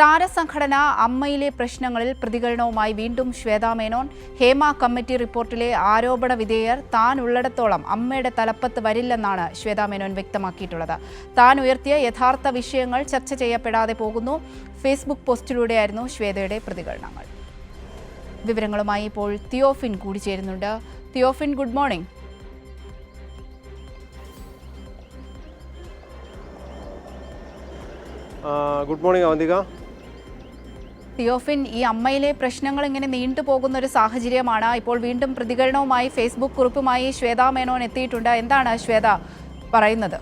താരസംഘടന അമ്മയിലെ പ്രശ്നങ്ങളിൽ പ്രതികരണവുമായി വീണ്ടും ശ്വേതാ മേനോൻ. ഹേമ കമ്മിറ്റി റിപ്പോർട്ടിലെ ആരോപണ വിധേയർ താൻ ഉള്ളിടത്തോളം അമ്മയുടെ തലപ്പത്ത് വരില്ലെന്നാണ് ശ്വേതാ മേനോൻ വ്യക്തമാക്കിയിട്ടുള്ളത്. താൻ ഉയർത്തിയ യഥാർത്ഥ വിഷയങ്ങൾ ചർച്ച ചെയ്യപ്പെടാതെ പോകുന്നു. ഫേസ്ബുക്ക് പോസ്റ്റിലൂടെയായിരുന്നു ശ്വേതയുടെ പ്രതികരണങ്ങൾ. വിവരങ്ങളുമായി ഇപ്പോൾ തിയോഫിൻ കൂടി ചേരുന്നുണ്ട്. Theophin, good morning. Good morning Avantika. Theophin, ഈ അമ്മയിലെ പ്രശ്നങ്ങൾ ഇങ്ങനെ നീണ്ടുപോകുന്ന ഒരു സാഹചര്യമാണ്. ഇപ്പോൾ വീണ്ടും പ്രതികരണവുമായി ഫേസ്ബുക്ക് കുറിപ്പുമായി ശ്വേതാ മേനോൻ എത്തിയിട്ടുണ്ട്. എന്താണ് ശ്വേത പറയുന്നത്?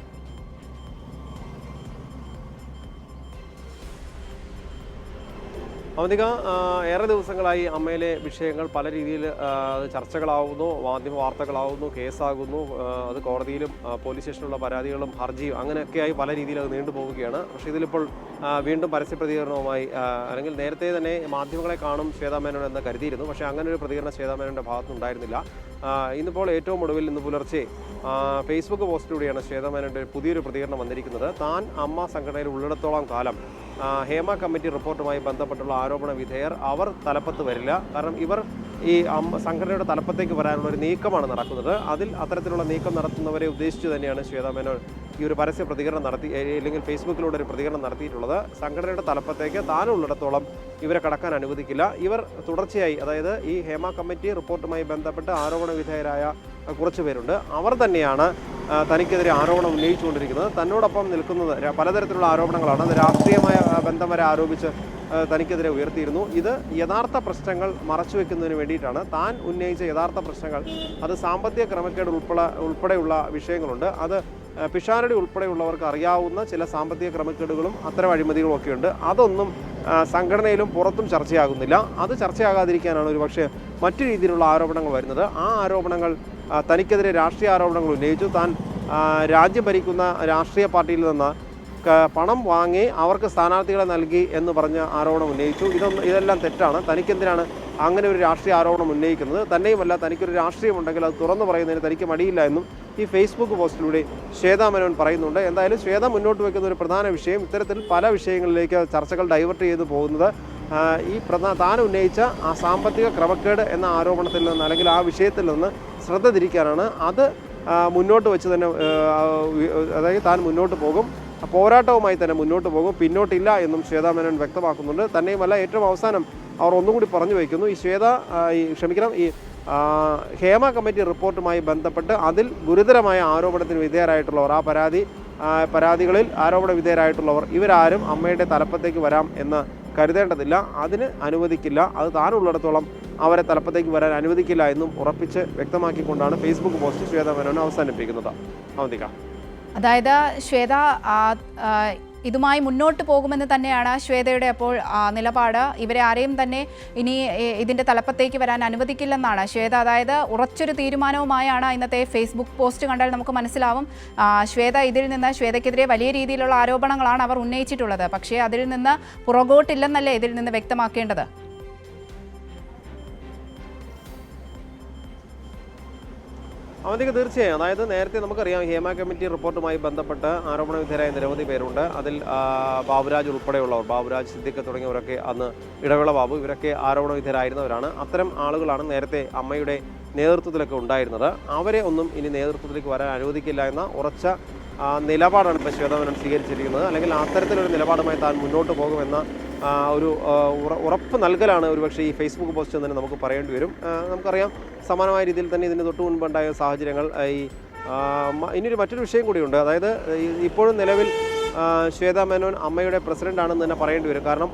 അവന്തിക, ഏറെ ദിവസങ്ങളായി അമ്മയിലെ വിഷയങ്ങൾ പല രീതിയിൽ ചർച്ചകളാവുന്നു, മാധ്യമ വാർത്തകളാവുന്നു, കേസാകുന്നു, അത് കോടതിയിലും പോലീസ് സ്റ്റേഷനിലുള്ള പരാതികളും ഹർജിയും അങ്ങനെയൊക്കെയായി പല രീതിയിൽ അത് നീണ്ടുപോവുകയാണ്. പക്ഷേ ഇതിലിപ്പോൾ വീണ്ടും പരസ്യ പ്രതികരണവുമായി, അല്ലെങ്കിൽ നേരത്തെ തന്നെ മാധ്യമങ്ങളെ കാണും ശ്വേതാ മേനോൻ എന്ന് കരുതിയിരുന്നു. പക്ഷേ അങ്ങനെ ഒരു പ്രതികരണം ശ്വേതാ മേനോൻ്റെ ഭാഗത്തുനിന്നുണ്ടായിരുന്നില്ല. ഇന്നിപ്പോൾ ഏറ്റവും ഒടുവിൽ ഇന്ന് പുലർച്ചെ ഫേസ്ബുക്ക് പോസ്റ്റിലൂടെയാണ് ശ്വേതാ മേനോൻ്റെ പുതിയൊരു പ്രതികരണം വന്നിരിക്കുന്നത്. താൻ അമ്മ സംഘടനയിൽ ഉള്ളിടത്തോളം കാലം ഹേമ കമ്മിറ്റി റിപ്പോർട്ടുമായി ബന്ധപ്പെട്ടുള്ള ആരോപണ വിധേയർ അവർ തലപ്പത്ത് വരില്ല. കാരണം ഇവർ ഈ സംഘടനയുടെ തലപ്പത്തേക്ക് വരാനുള്ള ഒരു നീക്കമാണ് നടക്കുന്നത്. അത്തരത്തിലുള്ള നീക്കം നടത്തുന്നവരെ ഉദ്ദേശിച്ച് തന്നെയാണ് ശ്വേതാ മേനോൻ ഈ ഒരു പരസ്യ പ്രതികരണം അല്ലെങ്കിൽ ഫേസ്ബുക്കിലൂടെ ഒരു പ്രതികരണം നടത്തിയിട്ടുള്ളത്. സംഘടനയുടെ തലപ്പത്തേക്ക് താനുള്ളിടത്തോളം ഇവരെ കടക്കാൻ അനുവദിക്കില്ല. ഇവർ തുടർച്ചയായി, അതായത് ഈ ഹേമ കമ്മിറ്റി റിപ്പോർട്ടുമായി ബന്ധപ്പെട്ട് ആരോപണ വിധേയരായ കുറച്ച് പേരുണ്ട്. അവർ തന്നെയാണ് തനിക്കെതിരെ ആരോപണം ഉന്നയിച്ചുകൊണ്ടിരിക്കുന്നത്. തന്നോടൊപ്പം നിൽക്കുന്നത് പലതരത്തിലുള്ള ആരോപണങ്ങളാണ്. അത് രാഷ്ട്രീയമായ ബന്ധം വരെ ആരോപിച്ച് തനിക്കെതിരെ ഉയർത്തിയിരുന്നു. ഇത് യഥാർത്ഥ പ്രശ്നങ്ങൾ മറച്ചുവെക്കുന്നതിന് വേണ്ടിയിട്ടാണ്. താൻ ഉന്നയിച്ച യഥാർത്ഥ പ്രശ്നങ്ങൾ, അത് സാമ്പത്തിക ക്രമക്കേട് ഉൾപ്പെടെയുള്ള വിഷയങ്ങളുണ്ട്. അത് പിഷാരടി ഉൾപ്പെടെയുള്ളവർക്ക് അറിയാവുന്ന ചില സാമ്പത്തിക ക്രമക്കേടുകളും അത്തരം അഴിമതികളും ഒക്കെയുണ്ട്. അതൊന്നും സംഘടനയിലും പുറത്തും ചർച്ചയാകുന്നില്ല. അത് ചർച്ചയാകാതിരിക്കാനാണ് ഒരു പക്ഷേ മറ്റു രീതിയിലുള്ള ആരോപണങ്ങൾ വരുന്നത്. ആ ആരോപണങ്ങൾ, തനിക്കെതിരെ രാഷ്ട്രീയ ആരോപണങ്ങൾ ഉന്നയിച്ചു. താൻ രാജ്യം ഭരിക്കുന്ന രാഷ്ട്രീയ പാർട്ടിയിൽ നിന്ന് പണം വാങ്ങി അവർക്ക് സ്ഥാനാർത്ഥികളെ നൽകി എന്ന് പറഞ്ഞ ആരോപണം ഉന്നയിച്ചു. ഇതെല്ലാം തെറ്റാണ്. തനിക്കെന്തിനാണ് അങ്ങനെ ഒരു രാഷ്ട്രീയ ആരോപണം ഉന്നയിക്കുന്നത്? തന്നെയുമല്ല, തനിക്കൊരു രാഷ്ട്രീയമുണ്ടെങ്കിൽ അത് തുറന്നു പറയുന്നതിന് തനിക്ക് മടിയില്ല എന്നും ഈ ഫേസ്ബുക്ക് പോസ്റ്റിലൂടെ ശ്വേതാ മേനോൻ പറയുന്നുണ്ട്. എന്തായാലും ശ്വേത മുന്നോട്ട് വയ്ക്കുന്ന ഒരു പ്രധാന വിഷയം, ഇത്തരത്തിൽ പല വിഷയങ്ങളിലേക്ക് ചർച്ചകൾ ഡൈവേർട്ട് ചെയ്തു പോകുന്നത് താൻ ഉന്നയിച്ച ആ സാമ്പത്തിക ക്രമക്കേട് എന്ന ആരോപണത്തിൽ നിന്ന്, അല്ലെങ്കിൽ ആ വിഷയത്തിൽ നിന്ന് ശ്രദ്ധ തിരിക്കാനാണ്. അത് മുന്നോട്ട് വെച്ച് തന്നെ, അതായത് താൻ മുന്നോട്ട് പോകും, പോരാട്ടവുമായി തന്നെ മുന്നോട്ട് പോകും, പിന്നോട്ടില്ല എന്നും ശ്വേതാ മേനോൻ വ്യക്തമാക്കുന്നുണ്ട്. തന്നെയുമല്ല, ഏറ്റവും അവസാനം അവർ ഒന്നുകൂടി പറഞ്ഞു വയ്ക്കുന്നു, ഈ ഹേമ കമ്മിറ്റി റിപ്പോർട്ടുമായി ബന്ധപ്പെട്ട് അതിൽ ഗുരുതരമായ ആരോപണത്തിന് വിധേയരായിട്ടുള്ളവർ, പരാതികളിൽ ആരോപണ വിധേയരായിട്ടുള്ളവർ ഇവരാരും അമ്മയുടെ തലപ്പത്തേക്ക് വരാം എന്ന് കരുതേണ്ടതില്ല, അതിന് അനുവദിക്കില്ല, അത് താനുള്ളിടത്തോളം അവരെ തലപ്പത്തേക്ക് വരാൻ അനുവദിക്കില്ല എന്നും ഉറപ്പിച്ച് വ്യക്തമാക്കിക്കൊണ്ടാണ് ഫേസ്ബുക്ക് പോസ്റ്റ് ശ്വേതാ മേനോൻ അവസാനിപ്പിക്കുന്നത്. അവന്തിക, അതായത് ശ്വേത ഇതുമായി മുന്നോട്ട് പോകുമെന്ന് തന്നെയാണ് ശ്വേതയുടെ അപ്പോൾ നിലപാട്. ഇവരെ ആരെയും തന്നെ ഇനി ഇതിൻ്റെ തലപ്പത്തേക്ക് വരാൻ അനുവദിക്കില്ലെന്നാണ് ശ്വേത. അതായത് ഉറച്ചൊരു തീരുമാനവുമായാണ് ഇന്നത്തെ ഫേസ്ബുക്ക് പോസ്റ്റ് കണ്ടാൽ നമുക്ക് മനസ്സിലാവും. ശ്വേതയ്ക്കെതിരെ വലിയ രീതിയിലുള്ള ആരോപണങ്ങളാണ് അവർ ഉന്നയിച്ചിട്ടുള്ളത്. പക്ഷേ അതിൽ നിന്ന് പുറകോട്ടില്ലെന്നല്ലേ ഇതിൽ നിന്ന് വ്യക്തമാക്കേണ്ടത്? അവന്തിക്ക്, തീർച്ചയായും. അതായത് നേരത്തെ നമുക്കറിയാം, ഹേമ കമ്മിറ്റി റിപ്പോർട്ടുമായി ബന്ധപ്പെട്ട് ആരോപണ വിധേയരായ നിരവധി പേരുണ്ട്. അതിൽ ബാബുരാജ് ഉൾപ്പെടെയുള്ളവർ, ബാബുരാജ്, സിദ്ദിഖ് തുടങ്ങിയവരൊക്കെ, അന്ന് ഇടവേള ബാബു, ഇവരൊക്കെ ആരോപണ വിധേയരായിരുന്നവരാണ്. അത്തരം ആളുകളാണ് നേരത്തെ അമ്മയുടെ നേതൃത്വത്തിലൊക്കെ ഉണ്ടായിരുന്നത്. അവരെ ഒന്നും ഇനി നേതൃത്വത്തിലേക്ക് വരാൻ അനുവദിക്കില്ല എന്ന ഉറച്ച നിലപാടാണ് ഇപ്പോൾ ശ്വേതാ മേനോൻ സ്വീകരിച്ചിരിക്കുന്നത്. അല്ലെങ്കിൽ അത്തരത്തിലൊരു നിലപാടുമായി താൻ മുന്നോട്ട് പോകുമെന്ന ഒരു ഉറപ്പ് നൽകലാണ് ഒരുപക്ഷെ ഈ ഫേസ്ബുക്ക് പോസ്റ്റ് എന്ന് തന്നെ നമുക്ക് പറയേണ്ടി വരും. നമുക്കറിയാം, സമാനമായ രീതിയിൽ തന്നെ ഇതിന് തൊട്ട് മുൻപുണ്ടായ സാഹചര്യങ്ങൾ. ഇനിയൊരു മറ്റൊരു വിഷയം കൂടിയുണ്ട്. അതായത് ഇപ്പോഴും നിലവിൽ ശ്വേതാ മേനോൻ അമ്മയുടെ പ്രസിഡൻ്റാണെന്ന് തന്നെ പറയേണ്ടി വരും. കാരണം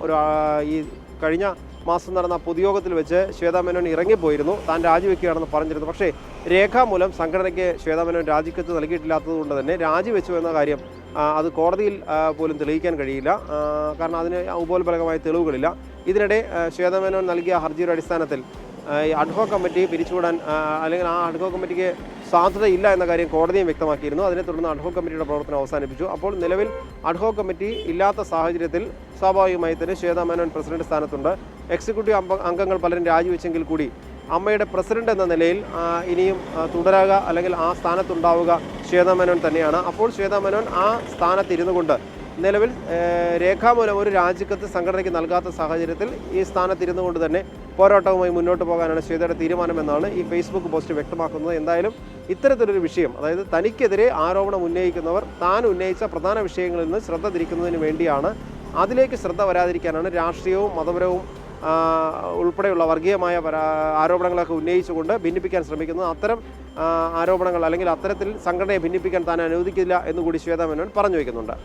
ഈ കഴിഞ്ഞ മാസം നടന്ന പൊതുയോഗത്തിൽ വെച്ച് ശ്വേതാ മേനോൻ ഇറങ്ങിപ്പോയിരുന്നു, താൻ രാജിവെക്കുകയാണെന്ന് പറഞ്ഞിരുന്നു. പക്ഷേ രേഖാമൂലം സംഘടനയ്ക്ക് ശ്വേതാ മേനോൻ രാജിക്കത്ത് നൽകിയിട്ടില്ലാത്തത് കൊണ്ട് തന്നെ രാജിവെച്ചു എന്ന കാര്യം അത് കോടതിയിൽ പോലും തെളിയിക്കാൻ കഴിയില്ല. കാരണം അതിന് ഉപോത്ബലകമായ തെളിവുകളില്ല. ഇതിനിടെ ശ്വേതാ മേനോൻ നൽകിയ ഹർജിയുടെ അടിസ്ഥാനത്തിൽ ഈ അഡ്ഹോക് കമ്മിറ്റി പിരിച്ചുവിടാൻ, അല്ലെങ്കിൽ ആ അഡ്ഹോക് കമ്മിറ്റിക്ക് സാധ്യതയില്ല എന്ന കാര്യം കോടതിയും വ്യക്തമാക്കിയിരുന്നു. അതിനെ തുടർന്ന് അഡ്ഹോക് കമ്മിറ്റിയുടെ പ്രവർത്തനം അവസാനിപ്പിച്ചു. അപ്പോൾ നിലവിൽ അഡ്ഹോക് കമ്മിറ്റി ഇല്ലാത്ത സാഹചര്യത്തിൽ സ്വാഭാവികമായി തന്നെ ശ്വേതാ മേനോൻ പ്രസിഡന്റ് സ്ഥാനത്തുണ്ട്. എക്സിക്യൂട്ടീവ് അംഗങ്ങൾ പലരും രാജിവെച്ചെങ്കിൽ കൂടി അമ്മയുടെ പ്രസിഡന്റ് എന്ന നിലയിൽ ഇനിയും തുടരുക, അല്ലെങ്കിൽ ആ സ്ഥാനത്തുണ്ടാവുക ശ്വേതാ മേനോൻ തന്നെയാണ്. അപ്പോൾ ശ്വേതാ മേനോൻ ആ സ്ഥാനത്തിരുന്നു കൊണ്ട് നിലവിൽ രേഖാമൂലം ഒരു രാജിക്കത്ത് സംഘടനയ്ക്ക് നൽകാത്ത സാഹചര്യത്തിൽ ഈ സ്ഥാനത്തിരുന്നു കൊണ്ട് തന്നെ പോരാട്ടവുമായി മുന്നോട്ട് പോകാനാണ് ശ്വേതയുടെ തീരുമാനമെന്നാണ് ഈ ഫേസ്ബുക്ക് പോസ്റ്റ് വ്യക്തമാക്കുന്നത്. എന്തായാലും ഇത്തരത്തിലൊരു വിഷയം, അതായത് തനിക്കെതിരെ ആരോപണം ഉന്നയിക്കുന്നവർ താൻ ഉന്നയിച്ച പ്രധാന വിഷയങ്ങളിൽ നിന്ന് ശ്രദ്ധ തിരിക്കുന്നതിന് വേണ്ടിയാണ്, അതിലേക്ക് ശ്രദ്ധ വരാതിരിക്കാനാണ് രാഷ്ട്രീയവും മതപരവും ഉൾപ്പെടെയുള്ള വർഗീയമായ ആരോപണങ്ങളൊക്കെ ഉന്നയിച്ചുകൊണ്ട് ഭിന്നിപ്പിക്കാൻ ശ്രമിക്കുന്നത്. അത്തരം ആരോപണങ്ങൾ അല്ലെങ്കിൽ അത്തരത്തിൽ സംഘടനയെ ഭിന്നിപ്പിക്കാൻ താൻ അനുവദിക്കില്ല എന്നുകൂടി ശ്വേതാ മേനോൻ പറഞ്ഞു വയ്ക്കുന്നുണ്ട്.